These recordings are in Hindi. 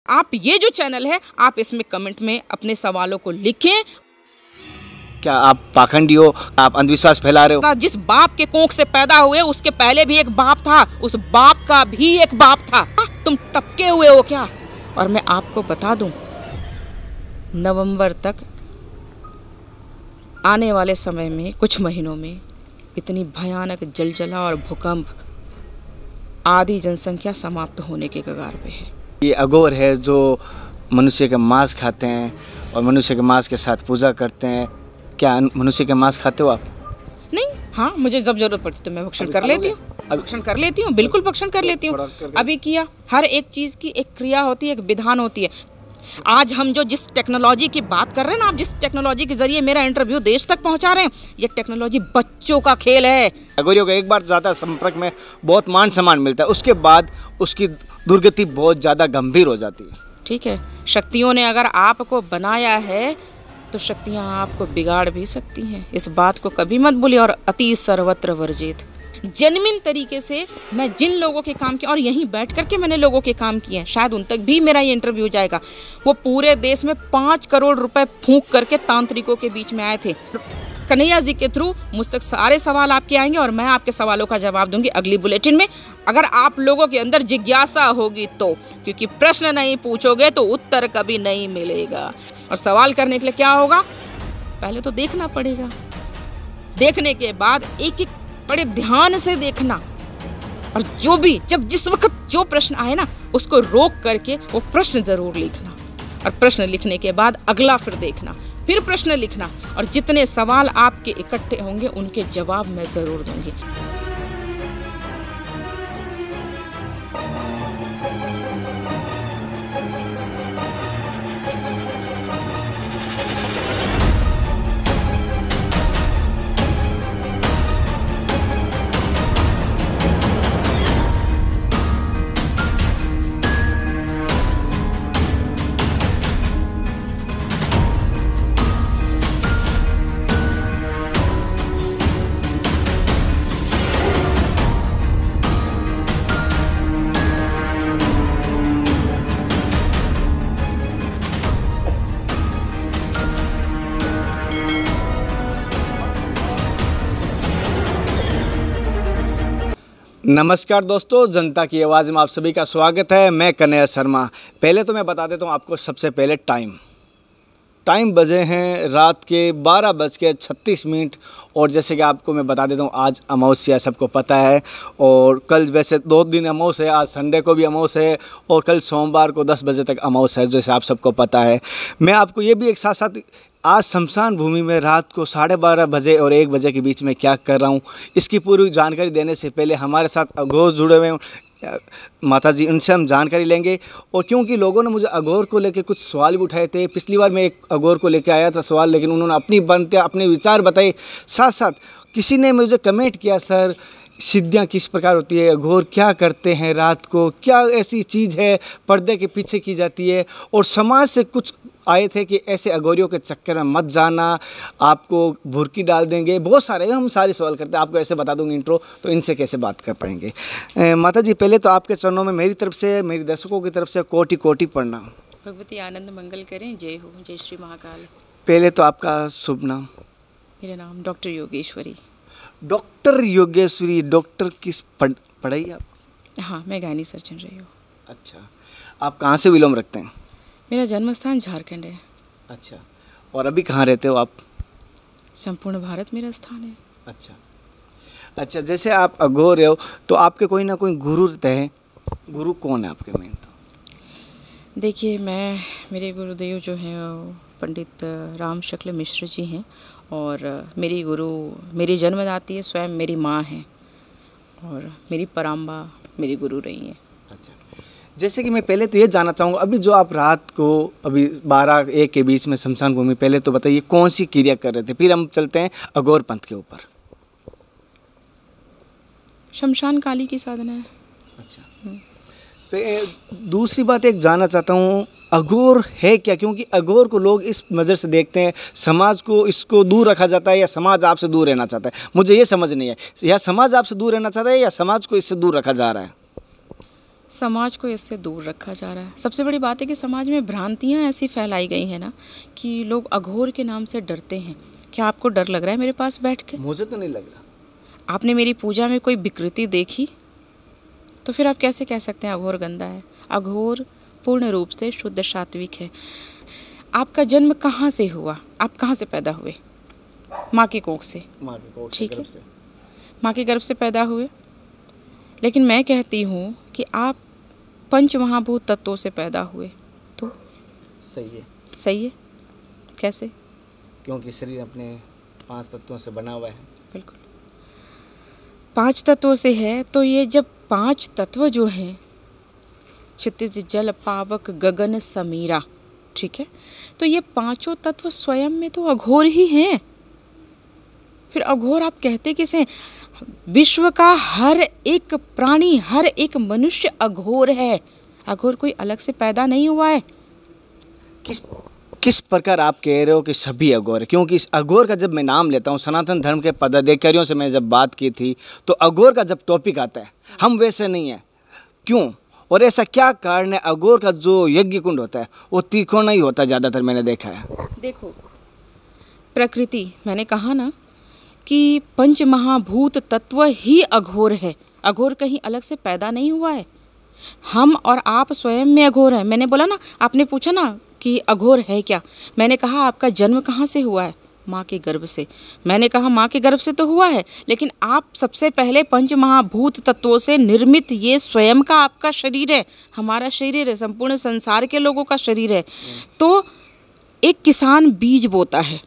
आप ये जो चैनल है, आप इसमें कमेंट में अपने सवालों को लिखें। क्या आप पाखंडी हो? आप अंधविश्वास फैला रहे हो? जिस बाप के कोख से पैदा हुए उसके पहले भी एक बाप था, उस बाप का भी एक बाप था। तुम टपके हुए हो क्या? और मैं आपको बता दूं, नवंबर तक आने वाले समय में कुछ महीनों में इतनी भयानक जलजला और भूकंप, आधी जनसंख्या समाप्त होने के कगार पे है। ये अघोर है जो मनुष्य का मांस खाते हैं और मनुष्य के मांस के साथ पूजा करते हैं। क्या मनुष्य के मांस खाते हो आप? नहीं, हाँ, मुझे जब जरूरत पड़ती तो मैं भक्षण कर लेती हूँ। भक्षण कर लेती हूँ, बिल्कुल भक्षण कर लेती हूँ। अभी किया। हर एक चीज़ की एक क्रिया होती है, एक विधान होती है। आज हम जो जिस टेक्नोलॉजी की बात कर रहे हैं ना, आप जिस टेक्नोलॉजी के जरिए मेरा इंटरव्यू देश तक पहुंचा रहे हैं, ये टेक्नोलॉजी बच्चों का खेल है। अघोरियों को एक बार ज़्यादा संपर्क में बहुत मान सम्मान मिलता है, उसके बाद उसकी दुर्गति बहुत ज़्यादा गंभीर हो जाती है। ठीक है, शक्तियों ने अगर आपको बनाया है तो शक्तियाँ आपको बिगाड़ भी सकती हैं। इस बात को कभी मत भूलिए। और अति सर्वत्र वर्जित। जेन्युइन तरीके से मैं जिन लोगों के काम किए, और यहीं बैठ करके मैंने लोगों के काम किए हैं, शायद उन तक भी मेरा ये इंटरव्यू जाएगा। वो पूरे देश में 5 करोड़ रुपए फूंक करके तांत्रिकों के बीच में आए थे। कन्हैया जी के थ्रू मुझ तक सारे सवाल आपके आएंगे और मैं आपके सवालों का जवाब दूंगी अगली बुलेटिन में, अगर आप लोगों के अंदर जिज्ञासा होगी तो। क्योंकि प्रश्न नहीं पूछोगे तो उत्तर कभी नहीं मिलेगा। और सवाल करने के लिए क्या होगा? पहले तो देखना पड़ेगा। देखने के बाद एक एक बड़े ध्यान से देखना, और जो भी जिस वक्त जो प्रश्न आए ना, उसको रोक करके वो प्रश्न जरूर लिखना। और प्रश्न लिखने के बाद अगला फिर देखना, फिर प्रश्न लिखना, और जितने सवाल आपके इकट्ठे होंगे उनके जवाब मैं जरूर दूंगी। नमस्कार दोस्तों, जनता की आवाज़ में आप सभी का स्वागत है। मैं कन्हैया शर्मा। पहले तो मैं बता देता हूँ आपको सबसे पहले टाइम बजे हैं रात के 12:36। और जैसे कि आपको मैं बता देता हूँ, आज अमावस्या सबको पता है। और कल वैसे 2 दिन अमावस है, आज संडे को भी अमावस है और कल सोमवार को 10 बजे तक अमावस है, जैसे आप सबको पता है। मैं आपको ये भी एक साथ साथ आज शमशान भूमि में रात को 12:30 बजे और 1 बजे के बीच में क्या कर रहा हूँ, इसकी पूरी जानकारी देने से पहले हमारे साथ अघोर जुड़े हुए माता जी, उनसे हम जानकारी लेंगे। और क्योंकि लोगों ने मुझे अघोर को लेकर कुछ सवाल भी उठाए थे। पिछली बार मैं एक अघोर को लेकर आया था सवाल, लेकिन उन्होंने अपने विचार बताए। साथ साथ किसी ने मुझे कमेंट किया, सर सिद्धियाँ किस प्रकार होती है, अघोर क्या करते हैं रात को, क्या ऐसी चीज़ है पर्दे के पीछे की जाती है। और समाज से कुछ आए थे कि ऐसे अघोरियों के चक्कर में मत जाना, आपको भुरकी डाल देंगे। बहुत सारे हम सारे सवाल करते हैं। आपको ऐसे बता दूंगी इंट्रो, तो इनसे कैसे बात कर पाएंगे। माता जी, पहले तो आपके चरणों में मेरी तरफ से, मेरी दर्शकों की तरफ से कोटि कोटि प्रणाम। भगवती आनंद मंगल करें। जय हो, जय श्री महाकाल। पहले तो आपका शुभ नाम? मेरा नाम doctor Yogeshwari. Doctor Yogeshwari, doctor किस पढ़ाई आप? हाँ, मैं गायनी सर्जन रही हूँ। अच्छा, आप कहाँ से विलोम रखते हैं? मेरा जन्म स्थान झारखंड है। अच्छा, और अभी कहाँ रहते हो आप? संपूर्ण भारत मेरा स्थान है। अच्छा, जैसे आप अघोर हो तो आपके कोई ना कोई गुरु रहते हैं। गुरु कौन है आपके मेन? तो देखिए, मेरे गुरुदेव जो हैं पंडित राम शुक्ल मिश्र जी हैं, और मेरी गुरु, मेरी जन्मदाती है स्वयं मेरी माँ हैं, और मेरी पराम्बा मेरी गुरु रही हैं। अच्छा, जैसे कि मैं पहले तो ये जानना चाहूँगा, अभी जो आप रात को अभी 12-1 के बीच में शमशान भूमि, पहले तो बताइए कौन सी क्रिया कर रहे थे, फिर हम चलते हैं अघोर पंथ के ऊपर। शमशान काली की साधना है। अच्छा, दूसरी बात एक जानना चाहता हूँ, अघोर है क्या? क्योंकि अघोर को लोग इस नज़र से देखते हैं, समाज को इसको दूर रखा जाता है या समाज आपसे दूर रहना चाहता है। मुझे ये समझ नहीं है, या समाज आपसे दूर रहना चाहता है या समाज को इससे दूर रखा जा रहा है। समाज को इससे दूर रखा जा रहा है। सबसे बड़ी बात है कि समाज में भ्रांतियाँ ऐसी फैलाई गई हैं ना कि लोग अघोर के नाम से डरते हैं। क्या आपको डर लग रहा है मेरे पास बैठ के? मुझे तो नहीं लग रहा। आपने मेरी पूजा में कोई विकृति देखी तो फिर आप कैसे कह सकते हैं अघोर गंदा है? अघोर पूर्ण रूप से शुद्ध सात्विक है। आपका जन्म कहाँ से हुआ? आप कहाँ से पैदा हुए? माँ के कोख से। माँ के कोख ठीक है, से। माँ के गर्भ से पैदा हुए। लेकिन मैं कहती हूँ कि आप पंच महाभूत तत्वों से पैदा हुए। तो सही है। सही है कैसे? क्योंकि शरीर अपने 5 तत्वों से बना हुआ है। बिल्कुल 5 तत्वों से है। तो ये जब 5 तत्व जो हैं, क्षितिज जल पावक गगन समीरा, ठीक है, तो ये 5 तत्व स्वयं में तो अघोर ही हैं। फिर अघोर आप कहते किसे? विश्व का हर एक प्राणी, हर एक मनुष्य अघोर है। अघोर कोई अलग से पैदा नहीं हुआ है। किस प्रकार आप कह रहे हो कि सभी अघोर है? क्योंकि इस अघोर का जब मैं नाम लेता हूँ, सनातन धर्म के पदाधिकारियों से मैं जब बात की थी, तो अघोर का जब टॉपिक आता है, हम वैसे नहीं है। क्यों? और ऐसा क्या कारण है? अघोर का जो यज्ञ कुंड होता है वो त्रिकोण ही होता है ज़्यादातर, मैंने देखा है। देखो प्रकृति, मैंने कहा ना कि पंच महाभूत तत्व ही अघोर है। अघोर कहीं अलग से पैदा नहीं हुआ है। हम और आप स्वयं में अघोर है। मैंने बोला ना, आपने पूछा ना कि अघोर है क्या, मैंने कहा आपका जन्म कहाँ से हुआ है? माँ के गर्भ से। मैंने कहा माँ के गर्भ से तो हुआ है, लेकिन आप सबसे पहले पंच महाभूत तत्वों से निर्मित ये स्वयं का आपका शरीर है, हमारा शरीर है, संपूर्ण संसार के लोगों का शरीर है। तो एक किसान बीज बोता है।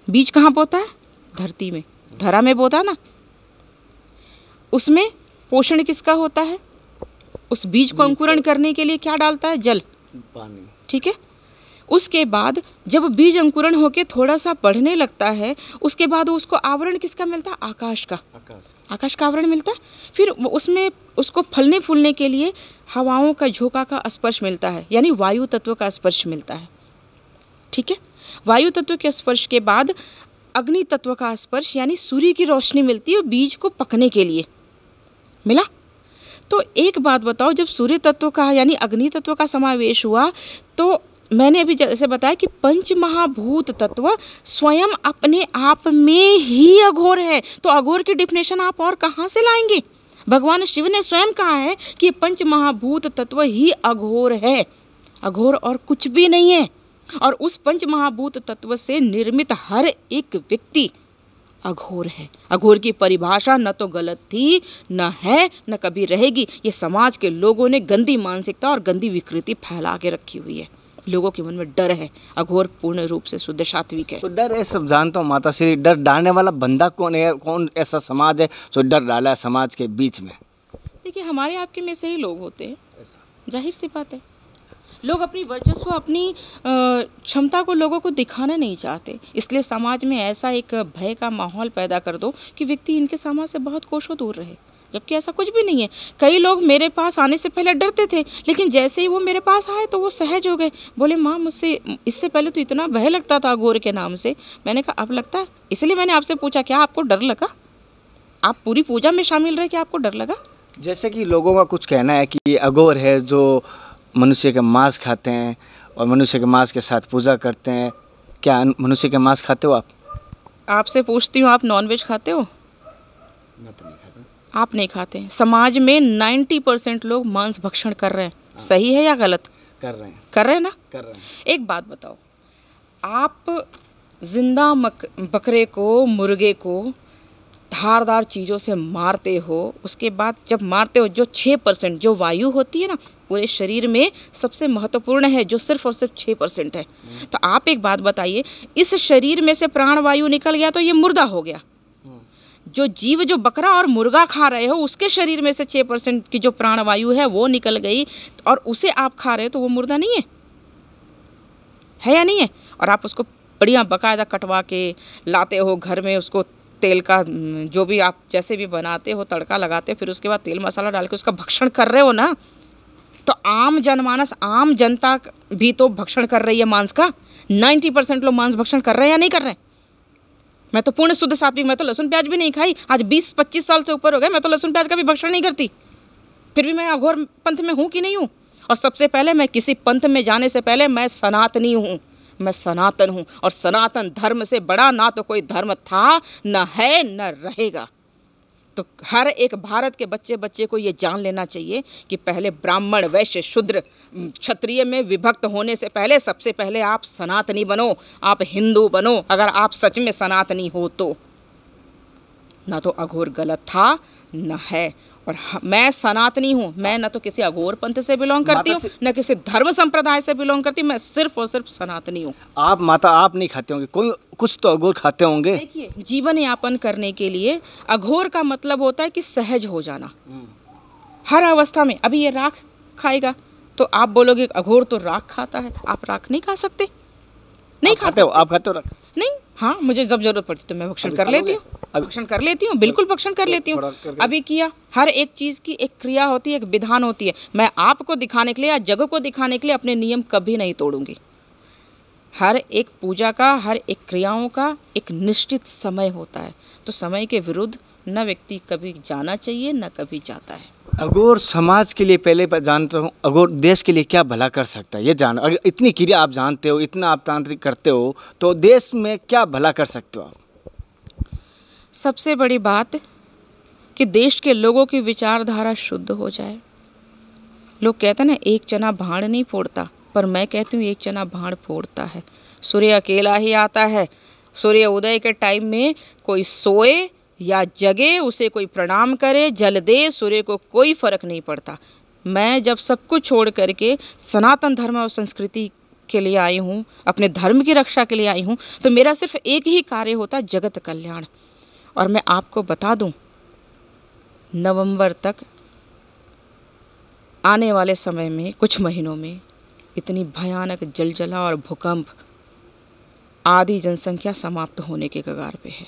बीज कहाँ बोता है? धरती में, धरा में बोता ना। उसमें पोषण किसका होता है? उस बीज को अंकुरण करने के लिए क्या डालता है? जल, पानी। ठीक है। उसके बाद जब बीज अंकुरण होके थोड़ा सा बढ़ने लगता है, उसके बाद उसको आवरण किसका मिलता है? आकाश का। आकाश का आवरण मिलता है। फिर उसमें उसको फलने फूलने के लिए हवाओं का झोंका का स्पर्श मिलता है, यानी वायु तत्व का स्पर्श मिलता है, ठीक है। वायु तत्व के स्पर्श के बाद अग्नि तत्व का स्पर्श, यानी सूर्य की रोशनी मिलती है बीज को पकने के लिए। मिला? तो एक बात बताओ, जब सूर्य तत्व का यानी अग्नि तत्व का समावेश हुआ, तो मैंने अभी जैसे बताया कि पंच महाभूत तत्व स्वयं अपने आप में ही अघोर है। तो अघोर की डिफिनेशन आप और कहाँ से लाएंगे? भगवान शिव ने स्वयं कहा है कि पंच महाभूत तत्व ही अघोर है, अघोर और कुछ भी नहीं है। और उस पंच महाभूत तत्व से निर्मित हर एक व्यक्ति अघोर है। अघोर की परिभाषा न तो गलत थी, न है, न कभी रहेगी। ये समाज के लोगों ने गंदी मानसिकता और गंदी विकृति फैला के रखी हुई है। लोगों के मन में डर है। अघोर पूर्ण रूप से शुद्ध सात्विक है। तो डर है, सब जानता हूँ माता श्री। डर डालने वाला बंदा कौन है? कौन ऐसा समाज है जो डर डाला है समाज के बीच में? देखिए, हमारे आपके में से ही लोग होते हैं, जाहिर सी बात है। लोग अपनी वर्चस्व, अपनी क्षमता को लोगों को दिखाना नहीं चाहते, इसलिए समाज में ऐसा एक भय का माहौल पैदा कर दो कि व्यक्ति इनके समाज से बहुत कोसों दूर रहे, जबकि ऐसा कुछ भी नहीं है। कई लोग मेरे पास आने से पहले डरते थे, लेकिन जैसे ही वो मेरे पास आए तो वो सहज हो गए। बोले माँ, मुझसे इससे पहले तो इतना भय लगता था अघोर के नाम से। मैंने कहा अब लगता है, इसलिए मैंने आपसे पूछा क्या आपको डर लगा? आप पूरी पूजा में शामिल रहे, क्या आपको डर लगा? जैसे कि लोगों का कुछ कहना है कि अघोर है जो मनुष्य के मांस खाते हैं और मनुष्य के मांस के साथ पूजा करते हैं। क्या मनुष्य के मांस खाते हो आप? आपसे पूछती हूँ, आप नॉनवेज खाते हो? मैं तो नहीं खाता। आप नहीं खाते। समाज में 90% लोग मांस भक्षण कर रहे हैं। सही है या गलत? कर रहे हैं। कर रहे हैं ना? कर रहे हैं। एक बात बताओ, आप जिंदा बकरे को, मुर्गे को धारदार चीज़ों से मारते हो, उसके बाद जब मारते हो जो 6% जो वायु होती है ना पूरे शरीर में सबसे महत्वपूर्ण है, जो सिर्फ और सिर्फ 6% है। तो आप एक बात बताइए, इस शरीर में से प्राण वायु निकल गया तो ये मुर्दा हो गया। जो जीव, जो बकरा और मुर्गा खा रहे हो, उसके शरीर में से 6% की जो प्राण वायु है वो निकल गई और उसे आप खा रहे हो, तो वो मुर्दा नहीं है या नहीं है? और आप उसको बढ़िया बाकायदा कटवा के लाते हो घर में, उसको तेल का जो भी आप जैसे भी बनाते हो तड़का लगाते हो, फिर उसके बाद तेल मसाला डाल के उसका भक्षण कर रहे हो ना। तो आम जनमानस, आम जनता भी तो भक्षण कर रही है मांस का। 90% लोग मांस भक्षण कर रहे हैं या नहीं कर रहे हैं? मैं तो पूर्ण शुद्ध सात्विक, मैं तो लहसुन प्याज भी नहीं खाई, आज 20-25 साल से ऊपर हो गए, मैं तो लहसुन प्याज का भी भक्षण नहीं करती। फिर भी मैं अघोर पंथ में हूँ कि नहीं हूँ? और सबसे पहले मैं किसी पंथ में जाने से पहले मैं सनातनी हूँ, मैं सनातन हूँ। और सनातन धर्म से बड़ा ना तो कोई धर्म था, न है, न रहेगा। तो हर एक भारत के बच्चे को ये जान लेना चाहिए कि पहले ब्राह्मण, वैश्य, शूद्र, क्षत्रिय में विभक्त होने से पहले सबसे पहले आप सनातनी बनो, आप हिंदू बनो। अगर आप सच में सनातनी हो तो ना तो अघोर गलत था न है। और मैं सनातनी हूँ, मैं न तो किसी अघोर पंथ से बिलोंग करती हूँ, न किसी धर्म संप्रदाय से बिलोंग करती हूँ। मैं सिर्फ और सिर्फ सनातनी हूँ। आप माता, आप नहीं खाते होंगे, कोई कुछ तो अघोर खाते होंगे। देखिए, जीवन यापन करने के लिए अघोर का मतलब होता है कि सहज हो जाना हर अवस्था में। अभी ये राख खाएगा तो आप बोलोगे अघोर तो राख खाता है। आप राख नहीं खा सकते, नहीं खा सकते। आप खाते हो राख? नहीं, हाँ, मुझे जब जरूरत पड़ती तो मैं भक्षण कर लेती हूँ, भक्षण कर लेती हूँ, बिल्कुल भक्षण कर लेती हूँ। अभी किया। हर एक चीज़ की एक क्रिया होती है, एक विधान होती है। मैं आपको दिखाने के लिए या जगह को दिखाने के लिए अपने नियम कभी नहीं तोड़ूंगी। हर एक पूजा का, हर एक क्रियाओं का एक निश्चित समय होता है। तो समय के विरुद्ध न व्यक्ति कभी जाना चाहिए, न कभी जाता है। अघोर समाज के लिए पहले जानता हूँ, अघोर देश के लिए क्या भला कर सकता है ये जान। अगर इतनी क्रिया आप जानते हो, इतना आप तांत्रिक करते हो, तो देश में क्या भला कर सकते हो आप? सबसे बड़ी बात कि देश के लोगों की विचारधारा शुद्ध हो जाए। लोग कहते हैं ना, एक चना भाड़ नहीं फोड़ता, पर मैं कहती हूँ एक चना भाड़ फोड़ता है। सूर्य अकेला ही आता है। सूर्य उदय के टाइम में कोई सोए या जगे, उसे कोई प्रणाम करे, जल दे, सूर्य को कोई फर्क नहीं पड़ता। मैं जब सब कुछ छोड़ करके सनातन धर्म और संस्कृति के लिए आई हूँ, अपने धर्म की रक्षा के लिए आई हूँ, तो मेरा सिर्फ एक ही कार्य होता है, जगत कल्याण। और मैं आपको बता दूँ, नवंबर तक आने वाले समय में कुछ महीनों में इतनी भयानक जलजला और भूकंप, आधी जनसंख्या समाप्त होने के कगार पे है।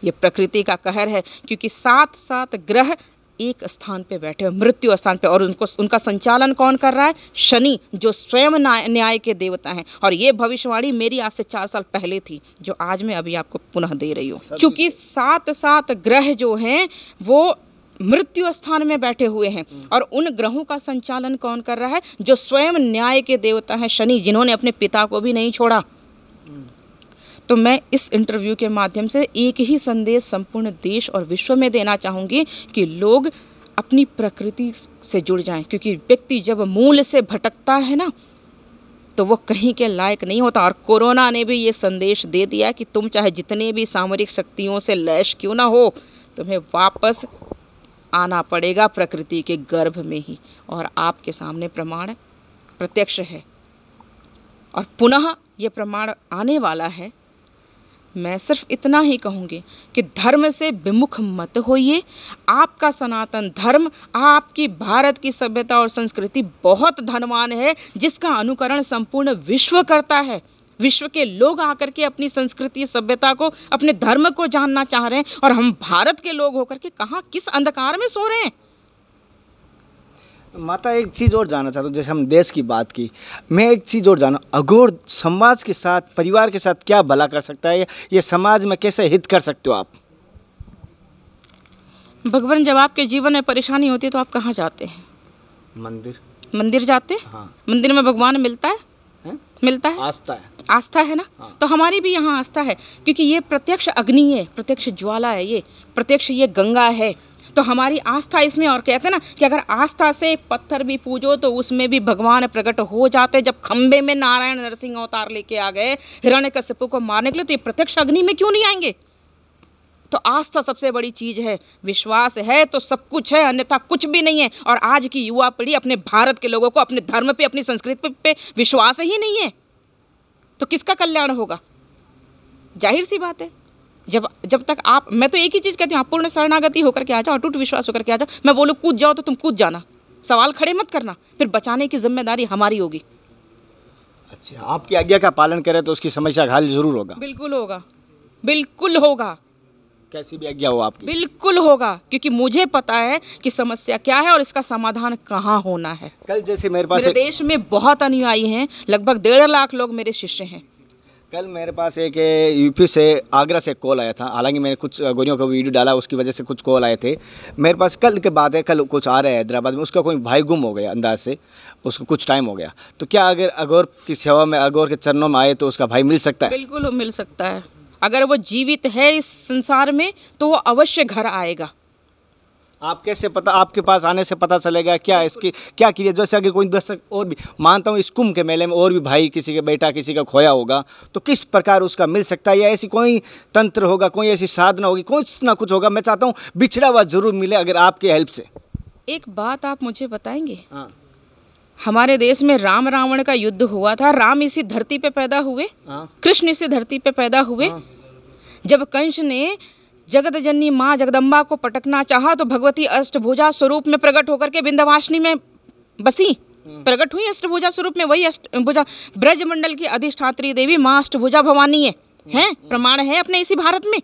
ये प्रकृति का कहर है, क्योंकि 7 ग्रह एक स्थान पे बैठे हैं, मृत्यु स्थान पे। और उनका संचालन कौन कर रहा है? शनि, जो स्वयं न्याय के देवता हैं। और ये भविष्यवाणी मेरी आज से 4 साल पहले थी, जो आज मैं अभी आपको पुनः दे रही हूँ। क्योंकि 7 ग्रह जो हैं वो मृत्यु स्थान में बैठे हुए हैं। और उन ग्रहों का संचालन कौन कर रहा है? जो स्वयं न्याय के देवता हैं, शनि, जिन्होंने अपने पिता को भी नहीं छोड़ा। तो मैं इस इंटरव्यू के माध्यम से एक ही संदेश संपूर्ण देश और विश्व में देना चाहूँगी कि लोग अपनी प्रकृति से जुड़ जाएं। क्योंकि व्यक्ति जब मूल से भटकता है ना, तो वो कहीं के लायक नहीं होता। और कोरोना ने भी ये संदेश दे दिया कि तुम चाहे जितने भी सामरिक शक्तियों से लैस क्यों ना हो, तुम्हें वापस आना पड़ेगा प्रकृति के गर्भ में ही। और आपके सामने प्रमाण प्रत्यक्ष है, और पुनः ये प्रमाण आने वाला है। मैं सिर्फ इतना ही कहूँगी कि धर्म से विमुख मत होइए। आपका सनातन धर्म, आपकी भारत की सभ्यता और संस्कृति बहुत धनवान है, जिसका अनुकरण संपूर्ण विश्व करता है। विश्व के लोग आकर के अपनी संस्कृति, सभ्यता को, अपने धर्म को जानना चाह रहे हैं, और हम भारत के लोग होकर के कहाँ, किस अंधकार में सो रहे हैं। माता, एक चीज़ और जानना चाहता हूँ। जैसे हम देश की बात की, मैं एक चीज़ और जाना, अघोर समाज के साथ, परिवार के साथ क्या भला कर सकता है? ये समाज में कैसे हित कर सकते हो आप? भगवान, जब आपके जीवन में परेशानी होती है तो आप कहाँ जाते हैं? मंदिर जाते हैं। हाँ। मंदिर में भगवान मिलता है? मिलता है। आस्था है ना। हाँ। तो हमारी भी यहाँ आस्था है, क्योंकि ये प्रत्यक्ष अग्नि है, प्रत्यक्ष ज्वाला है, ये प्रत्यक्ष ये गंगा है। तो हमारी आस्था इसमें। और कहते हैं ना कि अगर आस्था से पत्थर भी पूजो तो उसमें भी भगवान प्रकट हो जाते। जब खंबे में नारायण नरसिंह अवतार लेके आ गए हिरण्यकश्यप को मारने के लिए, तो ये प्रत्यक्ष अग्नि में क्यों नहीं आएंगे? तो आस्था सबसे बड़ी चीज है। विश्वास है तो सब कुछ है, अन्यथा कुछ भी नहीं है। और आज की युवा पीढ़ी, अपने भारत के लोगों को अपने धर्म पे, अपनी संस्कृति पे विश्वास ही नहीं है, तो किसका कल्याण होगा? जाहिर सी बात है। जब तक आप, मैं तो एक ही चीज़ कहती हूँ, आप पूर्ण शरणागति होकर के आ जाओ, अटूट विश्वास होकर के आ जाओ। मैं बोलूँ कूद जाओ तो तुम कूद जाना, सवाल खड़े मत करना, फिर बचाने की जिम्मेदारी हमारी होगी। अच्छा, आपकी आज्ञा का पालन करें तो उसकी समस्या का हल जरूर होगा। बिल्कुल होगा, बिल्कुल होगा। कैसी भी आज्ञा हो आपकी, बिल्कुल होगा, क्योंकि मुझे पता है कि समस्या क्या है और इसका समाधान कहाँ होना है। कल जैसे मेरे पास देश में बहुत अनुयायी हैं, लगभग 1.5 लाख लोग मेरे शिष्य हैं। कल मेरे पास एक यूपी से आगरा से कॉल आया था, हालांकि मैंने कुछ गोरियों का वीडियो डाला, उसकी वजह से कुछ कॉल आए थे मेरे पास। कल के बाद है, कल कुछ आ रहा है हैदराबाद में, उसका कोई भाई गुम हो गया अंदाज से, उसको कुछ टाइम हो गया। तो क्या अगर अघोर की सेवा में, अघोर के चरणों में आए तो उसका भाई मिल सकता है? बिल्कुल मिल सकता है। अगर वो जीवित है इस संसार में तो वो अवश्य घर आएगा। आप कैसे पता, आपके पास आने से पता चलेगा? क्या इसकी क्या कीजिए, जैसे अगर कोई दर्शक और भी, मानता हूँ इस कुंभ के मेले में और भी भाई, किसी का बेटा किसी का खोया होगा, तो किस प्रकार उसका मिल सकता है? या ऐसी कोई तंत्र होगा, कोई ऐसी साधना होगी, कुछ ना कुछ होगा। मैं चाहता हूँ बिछड़ा हुआ जरूर मिले अगर आपके हेल्प से। एक बात आप मुझे बताएंगे, हाँ हमारे देश में राम रावण का युद्ध हुआ था। राम इसी धरती पे पैदा हुए, कृष्ण इसी धरती पे पैदा हुए। जब कंस ने जगत जननी माँ जगदम्बा को पटकना चाहा तो भगवती अष्टभुजा स्वरूप में प्रकट होकर के विंध्यवासिनी में बसी, प्रकट हुई अष्टभुजा स्वरूप में। वही अष्टभुजा ब्रजमंडल की अधिष्ठात्री देवी माँ अष्टभुजा भवानी है, प्रमाण है अपने इसी भारत में।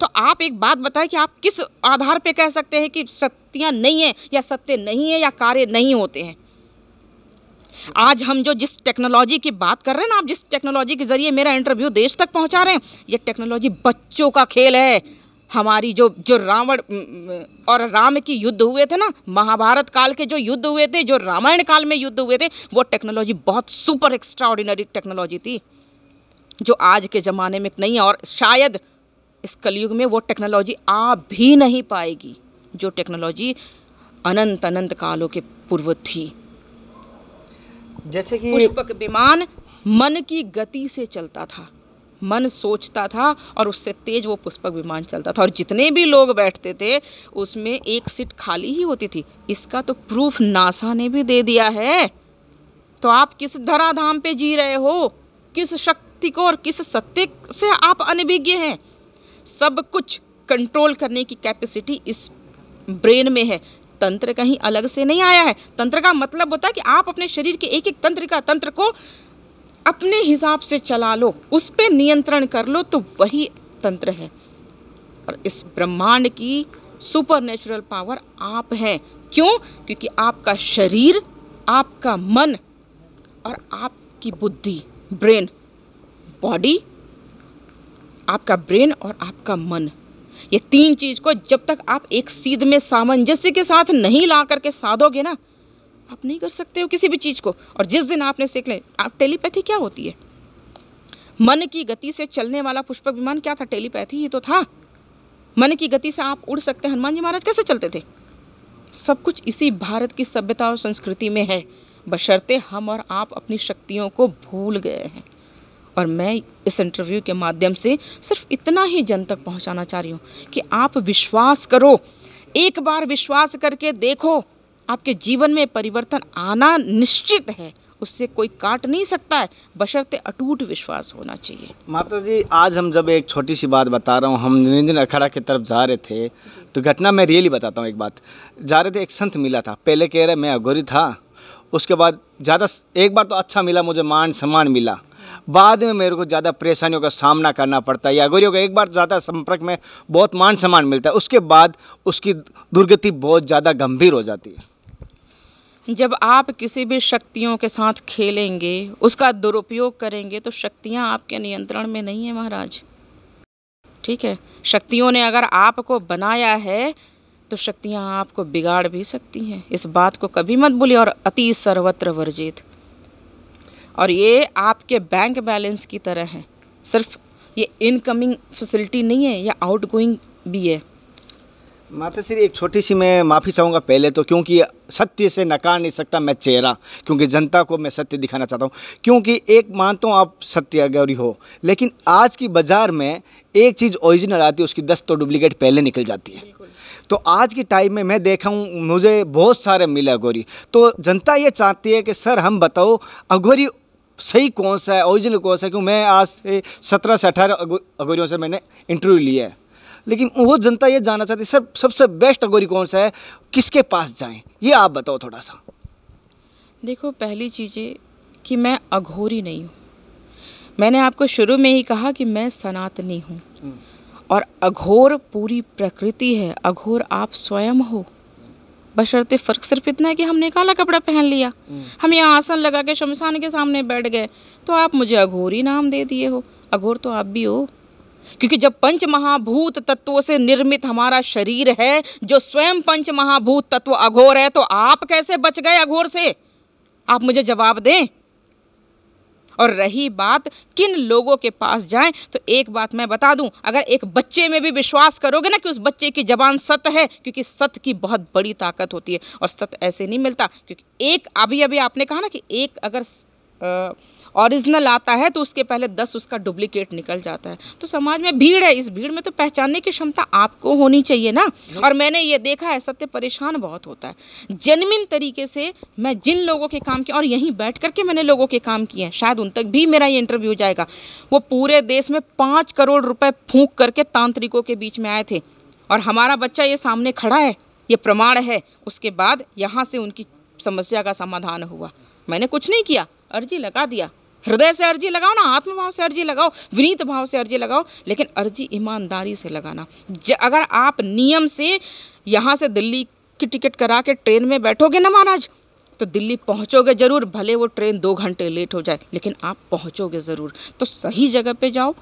तो आप एक बात बताएं कि आप किस आधार पे कह सकते हैं कि सत्यां नहीं है या सत्य नहीं है या कार्य नहीं होते हैं? आज हम जो जिस टेक्नोलॉजी की बात कर रहे हैं ना, आप जिस टेक्नोलॉजी के जरिए मेरा इंटरव्यू देश तक पहुंचा रहे हैं, ये टेक्नोलॉजी बच्चों का खेल है। हमारी जो रावण और राम की युद्ध हुए थे ना, महाभारत काल के जो युद्ध हुए थे, जो रामायण काल में युद्ध हुए थे, वो टेक्नोलॉजी बहुत सुपर एक्स्ट्राऑर्डिनरी टेक्नोलॉजी थी जो आज के ज़माने में नहीं है। और शायद इस कलयुग में वो टेक्नोलॉजी आ भी नहीं पाएगी जो टेक्नोलॉजी अनंत अनंत कालों के पूर्व थी। जैसे कि पुष्पक विमान मन की गति से चलता था, मन सोचता था और उससे तेज वो पुष्पक विमान चलता था, और जितने भी लोग बैठते थे उसमें एक सीट खाली ही होती थी। इसका तो प्रूफ नासा ने भी दे दिया है। तो आप किस धराधाम पे जी रहे हो, किस शक्ति को और किस सत्य से आप अनभिज्ञ हैं? सब कुछ कंट्रोल करने की कैपेसिटी इस ब्रेन में है। तंत्र कहीं अलग से नहीं आया है। तंत्र का मतलब होता है कि आप अपने शरीर के एक एक तंत्र को अपने हिसाब से चला लो, उस पे नियंत्रण कर लो, तो वही तंत्र है। और इस ब्रह्मांड की सुपरनेचुरल पावर आप हैं। क्यों? क्योंकि आपका शरीर, आपका मन और आपकी बुद्धि, ब्रेन, बॉडी, आपका ब्रेन और आपका मन, ये तीन चीज को जब तक आप एक सीध में सामंजस्य के साथ नहीं ला करके साधोगे ना, आप नहीं कर सकते हो किसी भी चीज को। और जिस दिन आपने सीख ले, आप टेलीपैथी क्या होती है? मन की गति से चलने वाला पुष्पक विमान क्या था? टेलीपैथी ही तो था। मन की गति से आप उड़ सकते हैं। हनुमान जी महाराज कैसे चलते थे? सब कुछ इसी भारत की सभ्यता और संस्कृति में है, बशर्ते हम और आप अपनी शक्तियों को भूल गए हैं। और मैं इस इंटरव्यू के माध्यम से सिर्फ इतना ही जन तक पहुंचाना चाह रही हूँ कि आप विश्वास करो, एक बार विश्वास करके देखो, आपके जीवन में परिवर्तन आना निश्चित है। उससे कोई काट नहीं सकता है, बशर्ते अटूट विश्वास होना चाहिए। माता जी, आज हम जब एक छोटी सी बात बता रहा हूँ, हम निरंजन अखाड़ा की तरफ जा रहे थे, तो घटना मैं रियली बताता हूँ। एक बात, जा रहे थे, एक संत मिला था। पहले कह रहे मैं अघोरी था, उसके बाद ज़्यादा एक बार तो अच्छा मिला, मुझे मान सम्मान मिला, बाद में मेरे को ज़्यादा परेशानियों का सामना करना पड़ता है। या अघोरियों का एक बार ज़्यादा संपर्क में बहुत मान सम्मान मिलता है, उसके बाद उसकी दुर्गति बहुत ज़्यादा गंभीर हो जाती है। जब आप किसी भी शक्तियों के साथ खेलेंगे, उसका दुरुपयोग करेंगे, तो शक्तियां आपके नियंत्रण में नहीं है महाराज। ठीक है, शक्तियों ने अगर आपको बनाया है तो शक्तियां आपको बिगाड़ भी सकती हैं। इस बात को कभी मत भूलिए। और अति सर्वत्र वर्जित। और ये आपके बैंक बैलेंस की तरह है, सिर्फ ये इनकमिंग फैसिलिटी नहीं है, या आउटगोइंग भी है। माताश्री, एक छोटी सी मैं माफ़ी चाहूँगा पहले तो, क्योंकि सत्य से नकार नहीं सकता मैं चेहरा, क्योंकि जनता को मैं सत्य दिखाना चाहता हूँ। क्योंकि एक मानता हूँ आप सत्य अघोरी हो, लेकिन आज की बाज़ार में एक चीज़ ओरिजिनल आती है, उसकी 10 तो डुप्लीकेट पहले निकल जाती है। तो आज की टाइम में मैं देखा हूँ, मुझे बहुत सारे मिले अघोरी। तो जनता ये चाहती है कि सर हम बताओ अघोरी सही कौन सा है, ओरिजिनल कौन सा है। क्यों, मैं आज से 17 से 18 अघोरियों से मैंने इंटरव्यू लिया है, लेकिन वो जनता ये जानना चाहती है सर सबसे बेस्ट अघोरी कौन सा है, किसके पास जाएं, ये आप बताओ थोड़ा सा। देखो, पहली चीज़ ये कि मैं अघोरी नहीं हूँ। मैंने आपको शुरू में ही कहा कि मैं सनातनी हूँ, और अघोर पूरी प्रकृति है, अघोर आप स्वयं हो। बशर्ते फ़र्क सिर्फ इतना है कि हमने काला कपड़ा पहन लिया, हम यहाँ आसन लगा के शमशान के सामने बैठ गए, तो आप मुझे अघोरी नाम दे दिए हो। अघोर तो आप भी हो, क्योंकि जब पंच महाभूत तत्वों से निर्मित हमारा शरीर है, जो स्वयं पंच महाभूत तत्व अघोर है, तो आप कैसे बच गए अघोर से? आप मुझे जवाब दें। और रही बात किन लोगों के पास जाएं, तो एक बात मैं बता दूं, अगर एक बच्चे में भी विश्वास करोगे ना कि उस बच्चे की जबान सत्य है, क्योंकि सत्य की बहुत बड़ी ताकत होती है और सत्य ऐसे नहीं मिलता। क्योंकि एक अभी आपने कहा ना कि एक अगर ओरिजिनल आता है तो उसके पहले 10 उसका डुप्लीकेट निकल जाता है। तो समाज में भीड़ है, इस भीड़ में तो पहचानने की क्षमता आपको होनी चाहिए ना। और मैंने ये देखा है, सत्य परेशान बहुत होता है। जेन्युइन तरीके से मैं जिन लोगों के काम किए, और यहीं बैठ करके मैंने लोगों के काम किए हैं, शायद उन तक भी मेरा ये इंटरव्यू जाएगा, वो पूरे देश में 5 करोड़ रुपए फूंक करके तांत्रिकों के बीच में आए थे, और हमारा बच्चा ये सामने खड़ा है, ये प्रमाण है। उसके बाद यहाँ से उनकी समस्या का समाधान हुआ। मैंने कुछ नहीं किया, अर्जी लगा दिया। हृदय से अर्जी लगाओ ना, आत्मभाव से अर्जी लगाओ, विनीत भाव से अर्जी लगाओ, लेकिन अर्जी ईमानदारी से लगाना। अगर आप नियम से यहाँ से दिल्ली की टिकट करा के ट्रेन में बैठोगे ना महाराज, तो दिल्ली पहुँचोगे ज़रूर, भले वो ट्रेन 2 घंटे लेट हो जाए, लेकिन आप पहुँचोगे ज़रूर। तो सही जगह पे जाओ,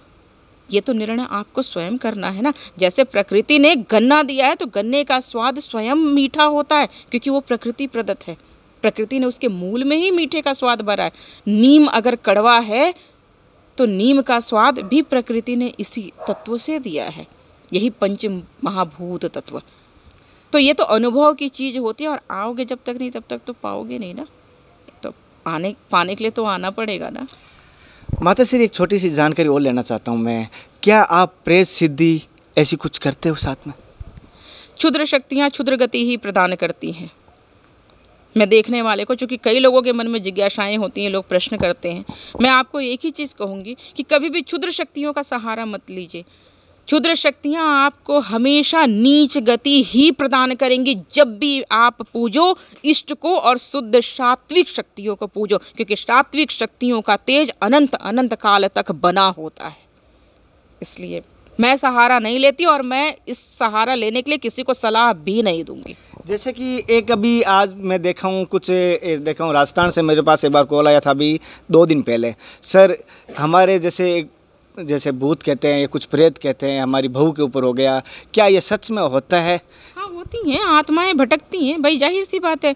ये तो निर्णय आपको स्वयं करना है ना। जैसे प्रकृति ने गन्ना दिया है, तो गन्ने का स्वाद स्वयं मीठा होता है, क्योंकि वो प्रकृति प्रदत्त है। प्रकृति ने उसके मूल में ही मीठे का स्वाद भरा है। नीम अगर कड़वा है, तो नीम का स्वाद भी प्रकृति ने इसी तत्व से दिया है, यही पंच महाभूत तत्व। तो ये तो अनुभव की चीज़ होती है, और आओगे जब तक नहीं तब तक तो पाओगे नहीं ना। तो पाने के लिए तो आना पड़ेगा ना। माताश्री, एक छोटी सी जानकारी और लेना चाहता हूँ मैं, क्या आप प्रेत सिद्धि ऐसी कुछ करते हो साथ में? क्षुद्र शक्तियाँ क्षुद्र गति ही प्रदान करती हैं। मैं देखने वाले को, चूँकि कई लोगों के मन में जिज्ञासाएं होती हैं, लोग प्रश्न करते हैं, मैं आपको एक ही चीज़ कहूँगी कि कभी भी क्षुद्र शक्तियों का सहारा मत लीजिए। क्षुद्र शक्तियाँ आपको हमेशा नीच गति ही प्रदान करेंगी। जब भी आप पूजो इष्ट को और शुद्ध सात्विक शक्तियों को पूजो, क्योंकि सात्विक शक्तियों का तेज अनंत अनंत काल तक बना होता है। इसलिए मैं सहारा नहीं लेती, और मैं इस सहारा लेने के लिए किसी को सलाह भी नहीं दूंगी। जैसे कि एक अभी आज मैं देखा हूँ राजस्थान से मेरे पास एक बार कॉल आया था अभी 2 दिन पहले। सर, हमारे जैसे भूत कहते हैं या कुछ प्रेत कहते हैं, हमारी बहू के ऊपर हो गया, क्या ये सच में होता है? हाँ, होती हैं, आत्माएं भटकती हैं भाई, जाहिर सी बात है।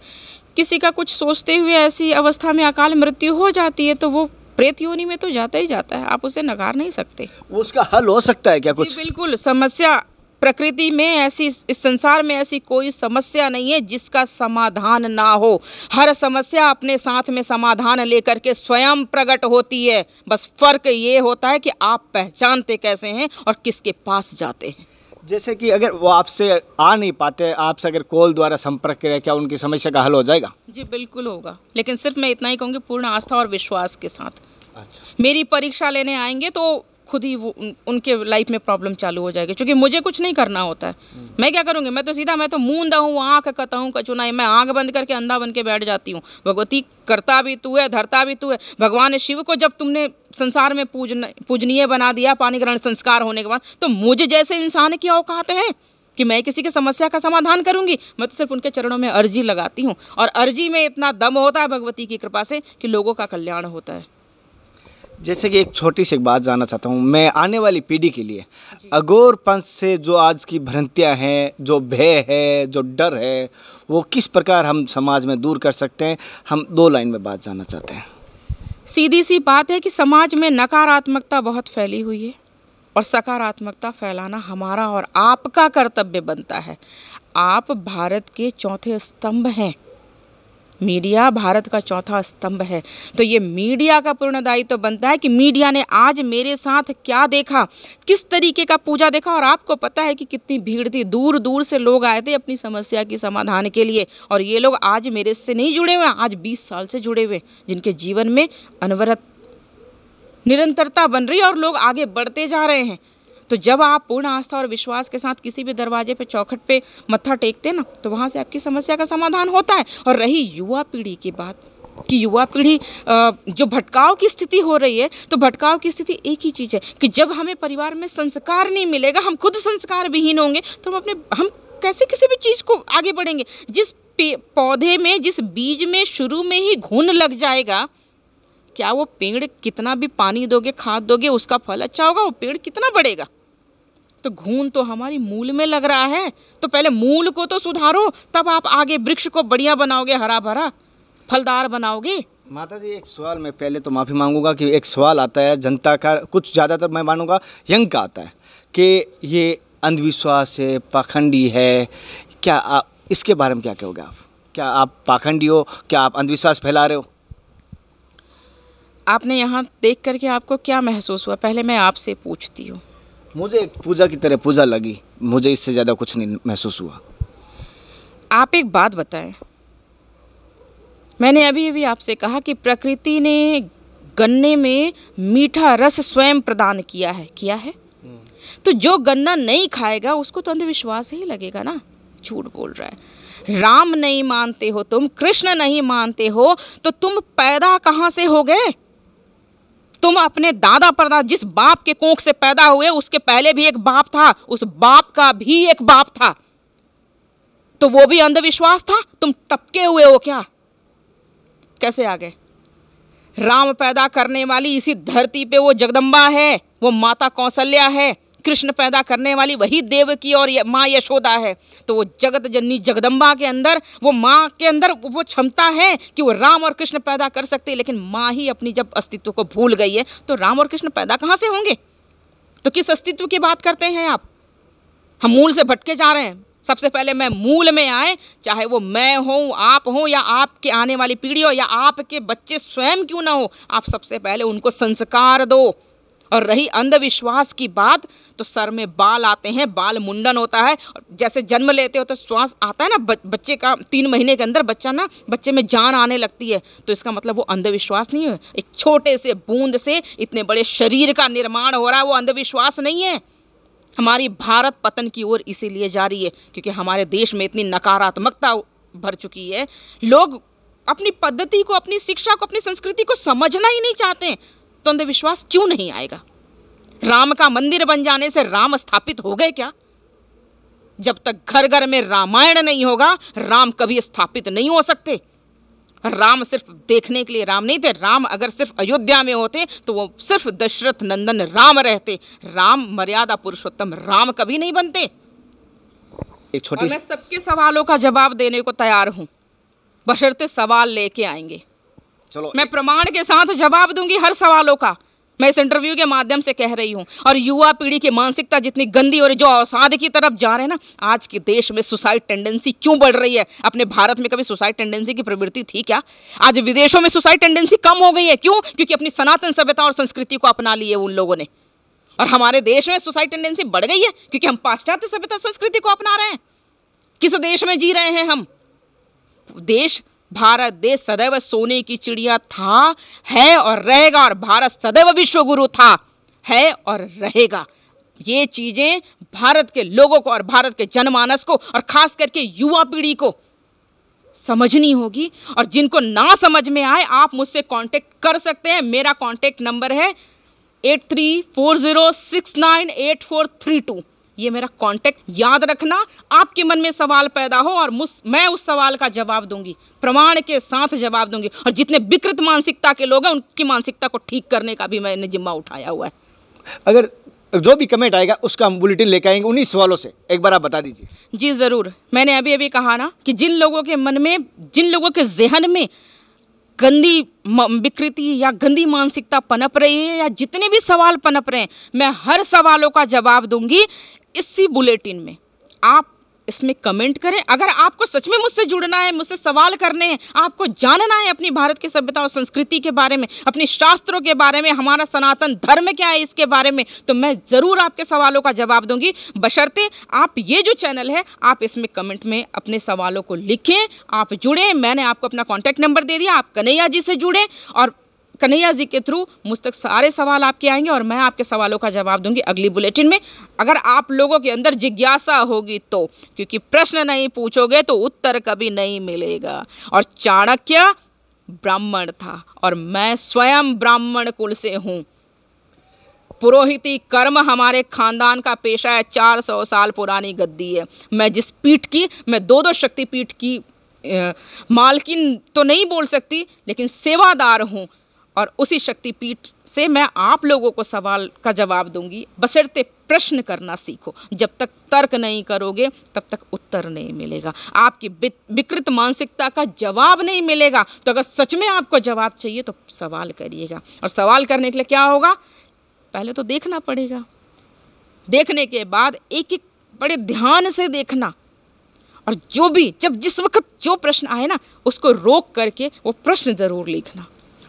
किसी का कुछ सोचते हुए ऐसी अवस्था में अकाल मृत्यु हो जाती है, तो वो प्रेत योनि में तो जाता ही जाता है, आप उसे नकार नहीं सकते। उसका हल हो सकता है क्या कुछ? बिल्कुल। समस्या प्रकृति में ऐसी, इस संसार में ऐसी कोई समस्या नहीं है जिसका समाधान ना हो। हर समस्या अपने साथ में समाधान लेकर के स्वयं प्रकट होती है। बस फर्क ये होता है कि आप पहचानते कैसे हैं और किसके पास जाते हैं। जैसे कि अगर वो आपसे आ नहीं पाते, आपसे अगर कॉल द्वारा संपर्क करें, क्या उनकी समस्या का हल हो जाएगा? जी बिल्कुल होगा, लेकिन सिर्फ मैं इतना ही कहूँगी, पूर्ण आस्था और विश्वास के साथ। अच्छा। मेरी परीक्षा लेने आएंगे तो खुद ही वो उनके लाइफ में प्रॉब्लम चालू हो जाएगी, क्योंकि मुझे कुछ नहीं करना होता है। मैं क्या करूँगी, मैं तो मूंदा हूँ, आँख कताऊँ कचुनाई, मैं आँख बंद करके अंधा बन के बैठ जाती हूँ। भगवती, करता भी तू है, धरता भी तू है। भगवान शिव को जब तुमने संसार में पूजनीय बना दिया पानी ग्रहण संस्कार होने के बाद, तो मुझे जैसे इंसान की औकात है कि मैं किसी की समस्या का समाधान करूंगी? मैं तो सिर्फ उनके चरणों में अर्जी लगाती हूँ, और अर्जी में इतना दम होता है भगवती की कृपा से कि लोगों का कल्याण होता है। जैसे कि एक छोटी सी बात जानना चाहता हूँ मैं, आने वाली पीढ़ी के लिए अघोर पंथ से जो आज की भ्रांतियाँ हैं, जो भय है, जो डर है, वो किस प्रकार हम समाज में दूर कर सकते हैं? हम 2 लाइन में बात जानना चाहते हैं। सीधी सी बात है कि समाज में नकारात्मकता बहुत फैली हुई है, और सकारात्मकता फैलाना हमारा और आपका कर्तव्य बनता है। आप भारत के 4थे स्तंभ हैं। मीडिया भारत का 4था स्तंभ है, तो ये मीडिया का पूर्ण दायित्व बनता है कि मीडिया ने आज मेरे साथ क्या देखा, किस तरीके का पूजा देखा। और आपको पता है कि कितनी भीड़ थी, दूर दूर से लोग आए थे अपनी समस्या की समाधान के लिए। और ये लोग आज मेरे से नहीं जुड़े हुए, आज 20 साल से जुड़े हुए, जिनके जीवन में अनवरत निरंतरता बन रही है और लोग आगे बढ़ते जा रहे हैं। तो जब आप पूर्ण आस्था और विश्वास के साथ किसी भी दरवाजे पे, चौखट पे मत्था टेकते हैं ना, तो वहाँ से आपकी समस्या का समाधान होता है। और रही युवा पीढ़ी की बात कि युवा पीढ़ी जो भटकाव की स्थिति हो रही है, तो भटकाव की स्थिति एक ही चीज़ है कि जब हमें परिवार में संस्कार नहीं मिलेगा, हम खुद संस्कार विहीन होंगे, तो हम कैसे किसी भी चीज़ को आगे बढ़ेंगे। जिस पौधे में, जिस बीज में शुरू में ही घुन लग जाएगा, क्या वो पेड़ कितना भी पानी दोगे, खाद दोगे, उसका फल अच्छा होगा? वो पेड़ कितना बढ़ेगा? तो घून तो हमारी मूल में लग रहा है। तो पहले मूल को तो सुधारो, तब आप आगे वृक्ष को बढ़िया बनाओगे, हरा भरा फलदार बनाओगे। माता जी, एक सवाल, मैं पहले तो माफ़ी मांगूंगा कि एक सवाल आता है जनता का, कुछ ज़्यादातर मैं मानूंगा यंग का आता है कि ये अंधविश्वास है, पाखंडी है। क्या आप इसके बारे में क्या कहोगे? आप क्या आप पाखंडी हो? क्या आप अंधविश्वास फैला रहे हो? आपने यहाँ देख करके आपको क्या महसूस हुआ? पहले मैं आपसे पूछती हूँ। मुझे एक पूजा की तरह पूजा लगी, मुझे इससे ज़्यादा कुछ नहीं महसूस हुआ। आप एक बात बताएं, मैंने अभी अभी आपसे कहा कि प्रकृति ने गन्ने में मीठा रस स्वयं प्रदान किया है। तो जो गन्ना नहीं खाएगा उसको तो अंधविश्वास ही लगेगा ना। झूठ बोल रहा है। राम नहीं मानते हो तुम, कृष्ण नहीं मानते हो, तो तुम पैदा कहाँ से हो गए? तुम अपने दादा परदादा जिस बाप के कोख से पैदा हुए उसके पहले भी एक बाप था, उस बाप का भी एक बाप था, तो वो भी अंधविश्वास था। तुम टपके हुए हो क्या? कैसे आ गए? राम पैदा करने वाली इसी धरती पे वो जगदम्बा है, वो माता कौशल्या है। कृष्ण पैदा करने वाली वही देवकी और माँ यशोदा है। तो वो जगत जननी जगदम्बा के अंदर, वो माँ के अंदर वो क्षमता है कि वो राम और कृष्ण पैदा कर सकते हैं। लेकिन माँ ही अपनी जब अस्तित्व को भूल गई है तो राम और कृष्ण पैदा कहाँ से होंगे? तो किस अस्तित्व की बात करते हैं आप? हम मूल से भटके जा रहे हैं। सबसे पहले मैं मूल में आए, चाहे वो मैं हूँ, आप हो, या आपके आने वाली पीढ़ी हो, या आपके बच्चे स्वयं क्यों ना हो, आप सबसे पहले उनको संस्कार दो। और रही अंधविश्वास की बात, तो सर में बाल आते हैं, बाल मुंडन होता है। जैसे जन्म लेते हो तो श्वास आता है ना बच्चे का, 3 महीने के अंदर बच्चे में जान आने लगती है। तो इसका मतलब वो अंधविश्वास नहीं है। एक छोटे से बूंद से इतने बड़े शरीर का निर्माण हो रहा है, वो अंधविश्वास नहीं है। हमारी भारत पतन की ओर इसीलिए जा रही है क्योंकि हमारे देश में इतनी नकारात्मकता भर चुकी है। लोग अपनी पद्धति को, अपनी शिक्षा को, अपनी संस्कृति को समझना ही नहीं चाहते। तो अंधविश्वास क्यों नहीं आएगा? राम का मंदिर बन जाने से राम स्थापित हो गए क्या? जब तक घर घर में रामायण नहीं होगा, राम कभी स्थापित नहीं हो सकते। राम सिर्फ देखने के लिए राम नहीं थे। राम अगर सिर्फ अयोध्या में होते तो वो सिर्फ दशरथ नंदन राम रहते। राम मर्यादा पुरुषोत्तम राम कभी नहीं बनते। एक छोटी, मैं सबके सवालों का जवाब देने को तैयार हूं, बशर्ते सवाल लेके आएंगे। चलो, मैं प्रमाण के साथ जवाब दूंगी हर सवालों का। मैं इस इंटरव्यू के माध्यम से कह रही हूँ। और युवा पीढ़ी की मानसिकता जितनी गंदी और जो अवसाद की तरफ जा रहे हैं ना, आज के देश में सुसाइड टेंडेंसी क्यों बढ़ रही है? अपने भारत में कभी सुसाइड टेंडेंसी की प्रवृत्ति थी क्या? आज विदेशों में सुसाइड टेंडेंसी कम हो गई है। क्यों? क्योंकि अपनी सनातन सभ्यता और संस्कृति को अपना लिए उन लोगों ने। और हमारे देश में सुसाइड टेंडेंसी बढ़ गई है क्योंकि हम पाश्चात्य सभ्यता संस्कृति को अपना रहे हैं। किस देश में जी रहे हैं हम? देश, भारत देश सदैव सोने की चिड़िया था, है और रहेगा। और भारत सदैव विश्वगुरु था, है और रहेगा। ये चीजें भारत के लोगों को और भारत के जनमानस को और खास करके युवा पीढ़ी को समझनी होगी। और जिनको ना समझ में आए, आप मुझसे कांटेक्ट कर सकते हैं। मेरा कांटेक्ट नंबर है 8340698432। ये मेरा कांटेक्ट याद रखना। आपके मन में सवाल पैदा हो और मैं उस सवाल का जवाब दूंगी, प्रमाण के साथ जवाब दूंगी। और जितने विकृत मानसिकता के लोग हैं उनकी मानसिकता को ठीक करने का भी मैंने जिम्मा उठाया हुआ है। अगर जो भी कमेंट आएगा उसका हम बुलेटिन लेकर आएंगे उन्हीं सवालों से। एक बार आप बता दीजिए। जी ज़रूर। मैंने अभी अभी कहा ना कि जिन लोगों के मन में, जिन लोगों के जहन में गंदी विकृति या गंदी मानसिकता पनप रही है, या जितने भी सवाल पनप रहे हैं, मैं हर सवालों का जवाब दूंगी इसी बुलेटिन में। आप इसमें कमेंट करें। अगर आपको सच में मुझसे जुड़ना है, मुझसे सवाल करने हैं, आपको जानना है अपनी भारत की सभ्यता और संस्कृति के बारे में, अपने शास्त्रों के बारे में, हमारा सनातन धर्म क्या है इसके बारे में, तो मैं ज़रूर आपके सवालों का जवाब दूंगी। बशर्ते आप ये जो चैनल है, आप इसमें कमेंट में अपने सवालों को लिखें, आप जुड़ें। मैंने आपको अपना कॉन्टैक्ट नंबर दे दिया, आप कन्हैया जी से जुड़ें और कन्हैया जी के थ्रू मुझ तक सारे सवाल आपके आएंगे और मैं आपके सवालों का जवाब दूंगी अगली बुलेटिन में। अगर आप लोगों के अंदर जिज्ञासा होगी तो, क्योंकि प्रश्न नहीं पूछोगे तो उत्तर कभी नहीं मिलेगा। और चाणक्य ब्राह्मण था और मैं स्वयं ब्राह्मण कुल से हूँ। पुरोहिती कर्म हमारे खानदान का पेशा है। 400 साल पुरानी गद्दी है। मैं जिस पीठ की, मैं 2 शक्तिपीठ की मालकिन तो नहीं बोल सकती, लेकिन सेवादार हूँ। और उसी शक्तिपीठ से मैं आप लोगों को सवाल का जवाब दूंगी। बशर्ते प्रश्न करना सीखो। जब तक तर्क नहीं करोगे तब तक उत्तर नहीं मिलेगा। आपकी विकृत मानसिकता का जवाब नहीं मिलेगा। तो अगर सच में आपको जवाब चाहिए तो सवाल करिएगा। और सवाल करने के लिए क्या होगा, पहले तो देखना पड़ेगा। देखने के बाद एक एक बड़े ध्यान से देखना, और जब जिस वक्त जो प्रश्न आए ना उसको रोक करके वो प्रश्न ज़रूर लिखना।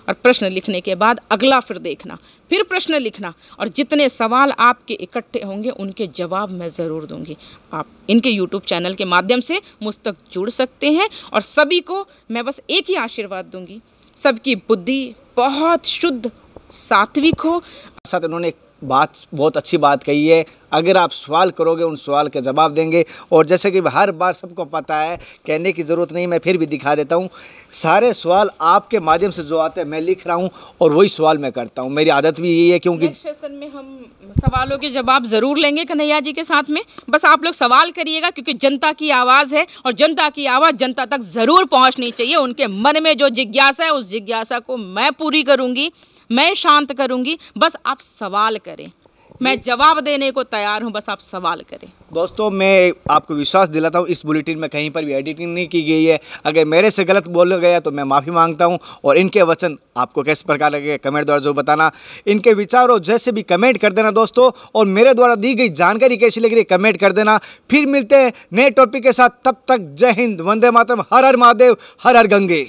और प्रश्न लिखने के बाद अगला फिर देखना, फिर प्रश्न लिखना, और जितने सवाल आपके इकट्ठे होंगे उनके जवाब मैं ज़रूर दूंगी। आप इनके YouTube चैनल के माध्यम से मुझ तक जुड़ सकते हैं। और सभी को मैं बस एक ही आशीर्वाद दूंगी, सबकी बुद्धि बहुत शुद्ध सात्विक हो। साथ उन्होंने बहुत अच्छी बात कही है, अगर आप सवाल करोगे उन सवाल के जवाब देंगे। और जैसे कि हर बार सबको पता है, कहने की ज़रूरत नहीं, मैं फिर भी दिखा देता हूँ। सारे सवाल आपके माध्यम से जो आते हैं मैं लिख रहा हूँ और वही सवाल मैं करता हूँ। मेरी आदत भी यही है, क्योंकि नेक्स्ट सेशन में हम सवालों के जवाब ज़रूर लेंगे कन्हैया जी के साथ में। बस आप लोग सवाल करिएगा, क्योंकि जनता की आवाज़ है और जनता की आवाज़ जनता तक ज़रूर पहुँचनी चाहिए। उनके मन में जो जिज्ञासा है उस जिज्ञासा को मैं पूरी करूँगी, मैं शांत करूंगी। बस आप सवाल करें, मैं जवाब देने को तैयार हूं, बस आप सवाल करें। दोस्तों, मैं आपको विश्वास दिलाता हूं, इस बुलेटिन में कहीं पर भी एडिटिंग नहीं की गई है। अगर मेरे से गलत बोला गया तो मैं माफ़ी मांगता हूं। और इनके वचन आपको किस प्रकार लगे कमेंट द्वारा जो बताना। इनके विचारों जैसे भी कमेंट कर देना दोस्तों। और मेरे द्वारा दी गई जानकारी कैसी लग रही है कमेंट कर देना। फिर मिलते हैं नए टॉपिक के साथ, तब तक जय हिंद, वंदे मातरम, हर हर महादेव, हर हर गंगे।